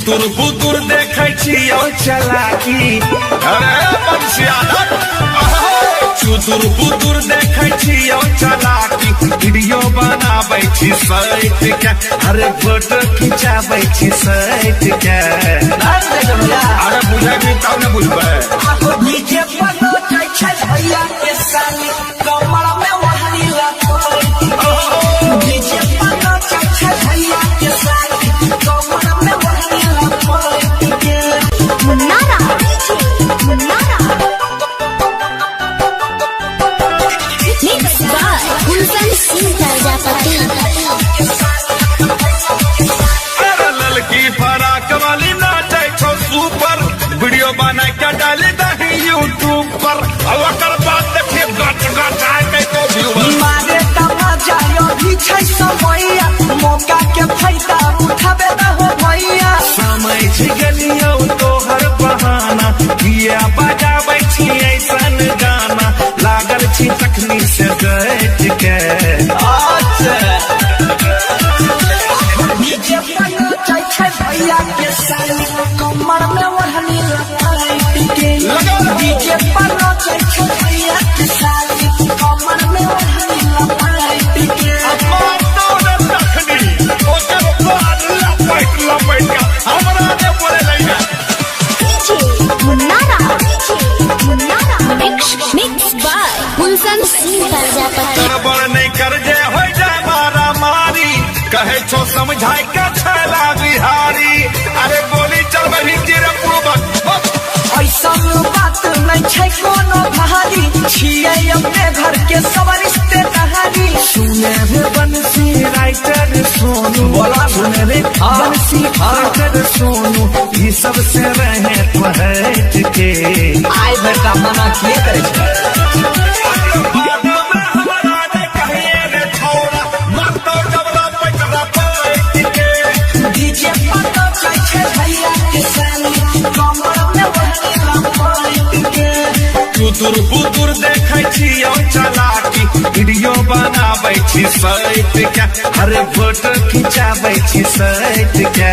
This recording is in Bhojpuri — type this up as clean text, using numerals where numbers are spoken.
चुतुर बुतुर देखे छियो चलाकी अरे बंसियाना चुतुर बुतुर देखे छियो चलाकी वीडियो बनाबै छी सैट के अरे फोटो खिंचाबै छी सैट के अरे बुझेबी तब न बुझबै नीचे पनो छै भैया के संग कमर में वहनी नीचे पनो छै भैया के संग कमर में वहनी मुन्नारा मुन्नारा मिक्स बाय गुलशन सिंह प्रजापति अरे ललकी फराक वाली नाचे छो सुपर वीडियो बना के डाल दही यूट्यूब पर ओकर बाद देखिए गट गट आए के व्यूअर मारे तमाचा यो भी छै समैया मौका के फायदा उठाबे न हो भैया समझ गेलियो तोहर बहाना किया बजाबै छी ऐसन गाना लागल छी तखनी से गैट के नीचे पनो छै भैया के संग कमर में वहनी के नीचे पनो छै भैया के संग कमर में वहनी के मार दो न तखनी ओकर बाद लपट के हमरा ने बोले लइया मुन्नारा मिक्स बाय गुलशन सिंह प्रजापति गड़बड़ नहीं कर जे हो जाए मारा मारी कहे छो समझाई के छैला बिहारी अरे गोली चलबही तेरे पूर्वक ऐसा बात नहीं छै कोनो भारी छियै अपने घर के सब रिश्तेदारी सुने रे बंसी राइटर सोनू बोला सुने रे बंसी राइटर सोनू ये सबसे रहे पहट के आए बेटा मना किए करे डीजे पनो छै भैया के संग कमर में वहनी के चुतुर बुतुर देखे छियो चलाकी वीडियो बनाबै छी सैट के अरे फोटो खिंचाबै छी सैट के